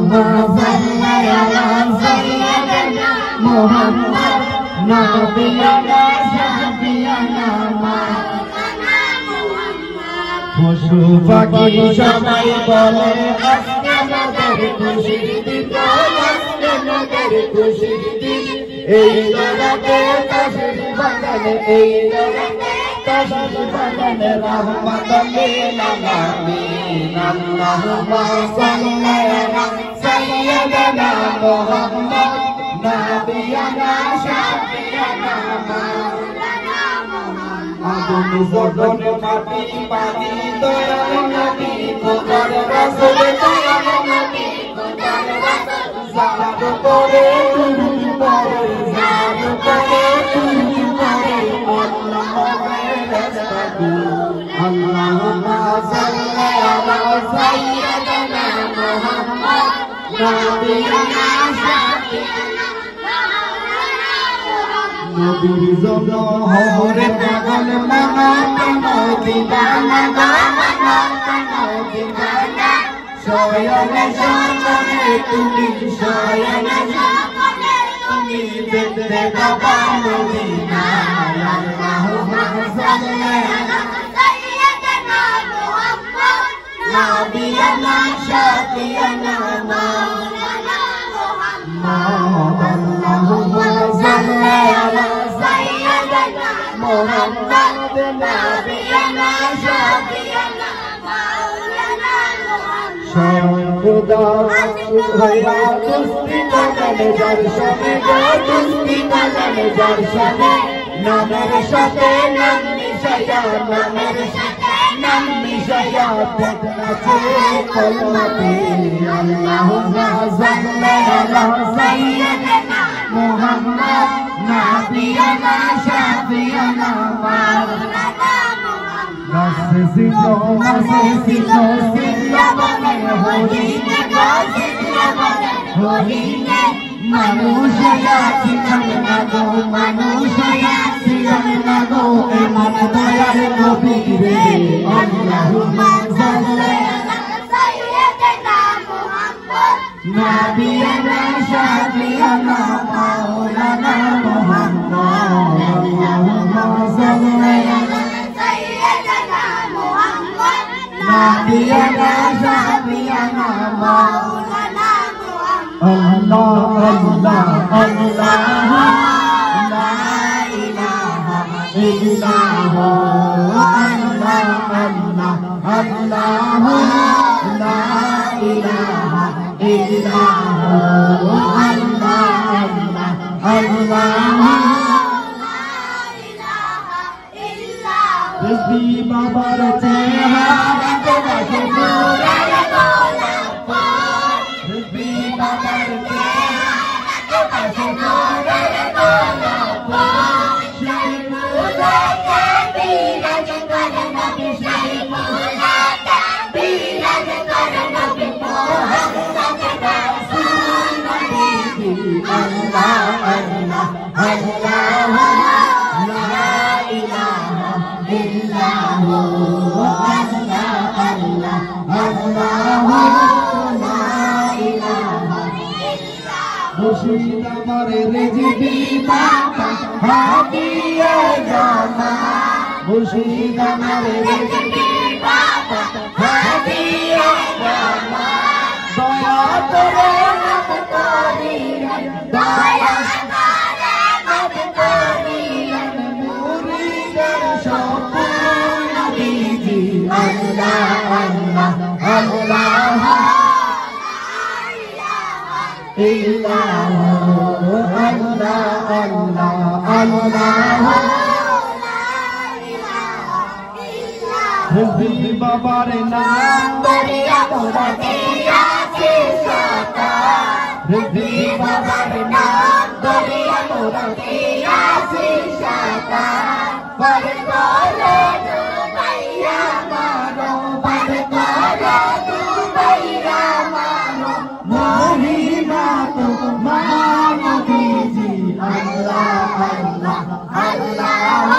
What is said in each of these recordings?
صل على سيدنا محمد نبينا شفيعنا পশু পাখি সবাই বলে আজকে আমাদের খুশির দিন আজকে আমাদের খুশির দিন এই জগতে খুশির বাগানে এই জগতে খুশির বাগানে রহমতুল লিল আলামিন আল্লাহুম্মা সাল্লি আলা সাইয়্যিদিনা মুহাম্মদ নাবিয়ানা শাফিয়ানা আগুন জগন মাটি পানি দয়াল নবী খোদার রাসূল দয়াল নবী খোদার রাসূল সাহাব করে তুমি পড়ে সাহাব করে তুমি পড়ে আল্লাহুম্মা সাল্লি আলা সাইয়্যিদিনা মুহাম্মদ নাবিয়ানা শাফিয়ানা নবীর জন্য হরে পাগল মনা দিবানা গানা দিবানা শয়নে শয়নে তুমি শয়নে শয়নে তুমি দেখতে বাবা মদিনা আল্লাহুম্মা সাল্লি আলা সাইয়্যিদিনা মুহাম্মদ নাবিয়ানা শাফিয়ানা মাওলানা মুহাম্মদ আল্লাহুম্মা সাল্লি আলা সাইয়্যিদিনা মুহাম্মদ নাবিয়ানা শাফিয়ানা মাওলানা মুহাম্মদ সর্বদা হইয়া দুস্তি কানে যার সাথে দুস্তি কানে যার সাথে নামের সাথে নাম মিশায়া নামের সাথে নাম মিশায়া দেখনাছে কলমাতে আল্লাহুম্মা সাল্লি আলা সাইয়্যিদিনা মুহাম্মদ নাবিয়ানা শাফিয়ানা মাওলানা মুহাম্মদ সিলো বলে হরিনে হরিনে মানুষ ছিলেন না গো মানুষ ছিলেন না গো এমন দয়ার নবী রে আল্লাহুম্মা সাল্লি আলা সাইয়্যিদিনা মুহাম্মদ নাবিয়ানা শাফিয়ানা মাওলানা মুহাম্মদ আল্লাহুম্মা সাল্লি আলা সাইয়্যিদিনা মুহাম্মদ নাবিয়ানা শাফিয়ানা মাওলানা Allah Allah Allah la ilaha illallah Allah Allah Allah la ilaha illallah Allah Allah la ilaha illallah Tasbi babar chehra ko bashe pura Mushid amare rejbi papa hadiye jana Mushid amare rejbi papa hadiye jana Daya kore nam kori daya kore nam kori muridar shopur nabiji Allah Allah Allah illallah Allah Allah Allah Hizbi babar naam dariya pura diyase sata Hizbi babar naam dariya pura diyase sata Par kore dubaiya maro par kore dubaiya maro mohina to mana biji Allah Allah Allah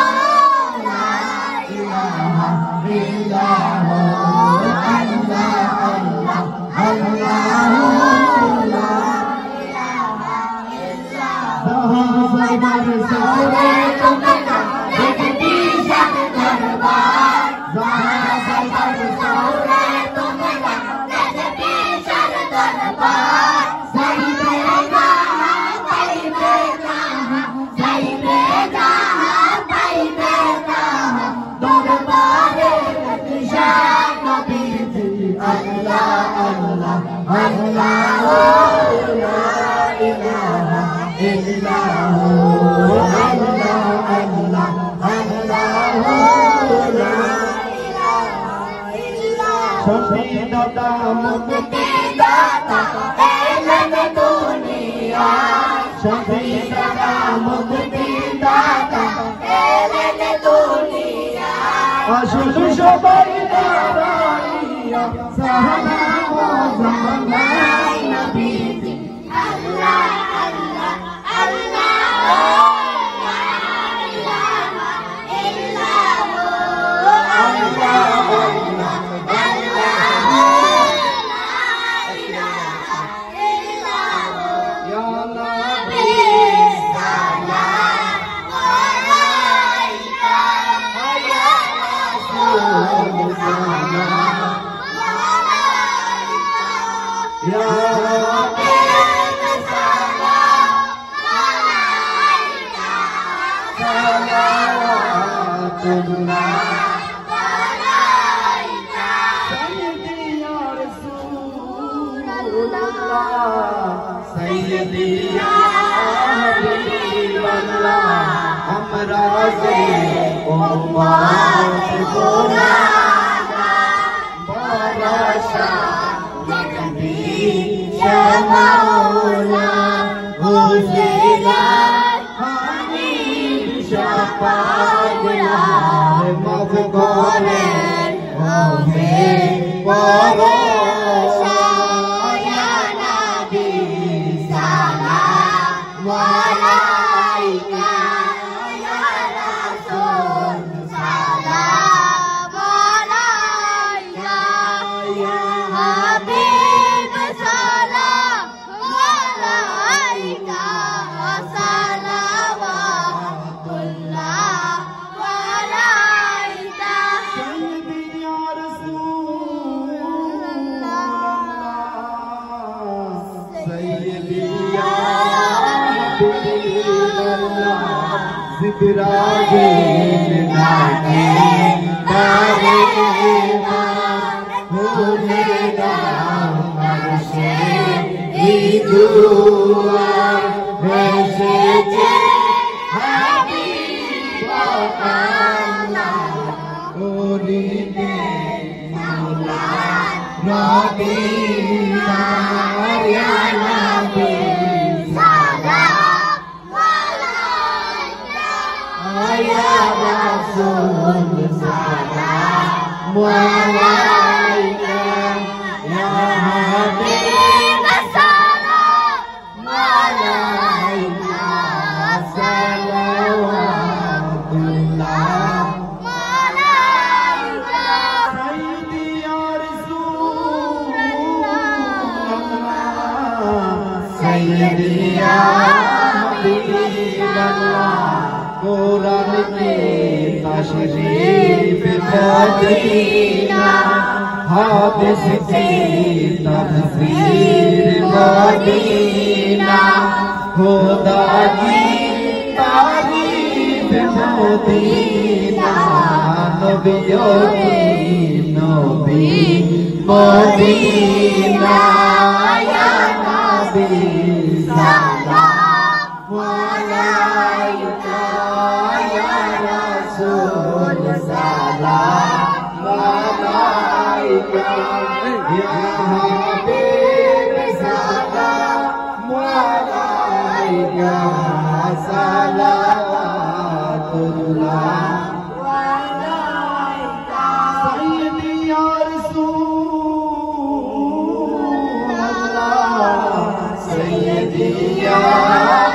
la ilaha illallah Allah Allah अल्लाह ला इलाहा इल्लल्लाह अल्लाह अल्लाह अल्लाह ला इलाहा इल्लल्लाह शफी दाता मुक्ति दाता ऐलन दुनिया शफी दाता मुक्ति दाता ऐलन दुनिया अशुभ शोभाई नारायण सहना ज़मानाए नबी अल्लाह अल्लाह अल्लाह ला इलाहा इल्लल्लाह अल्लाह अल्लाह अल्लाह ला इलाहा इल्लल्लाह या नबी सलाम अलैका या रसूल सलाम या सैयदी या हबीब अल्लाह हमरा से उम्मत गुनाहगार बादशाह मौला हुसैन हमीद शफाअत मग़फ़ूरे होवे भरोसा या नबी सलाम अलैका या रसूल सलाम अलैका या हबीब इब्राहीम नाके तारेमा हुनेगा मरशे इदुआ वैसे जे हबीब अल्लाह ओरीने मौला रबीना या नबी या रसूल सलाम अलैका या हबीब सलाम अलैका सलावतुल्लाह अलैका सय्यदी या रसूल अल्लाह सय्यदी या हबीब अल्लाह कुरान की तशरीफ मदीना हादिस की तफसीर मदीना खुदा की तारीफ मदीना नबियों की नबी मदीना या नबी सलाम अलैका रसूल सलाम अलैका या हबीब सलाम अलैका सलावतुल्लाह अलैका सय्यदी या रसूल अल्लाह सय्यदी या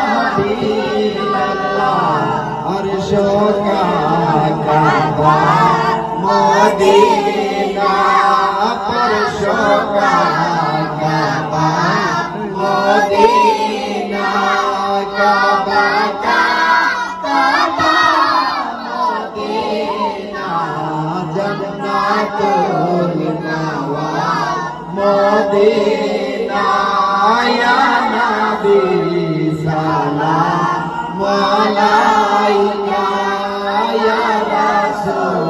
हबीब अल्लाह अर्शों का काबा मदीना फर्शों का काबा मदीना काबा का काबा मदीना जन्नतुल नवा मदीना या नबी सलाम अलैका या रसूल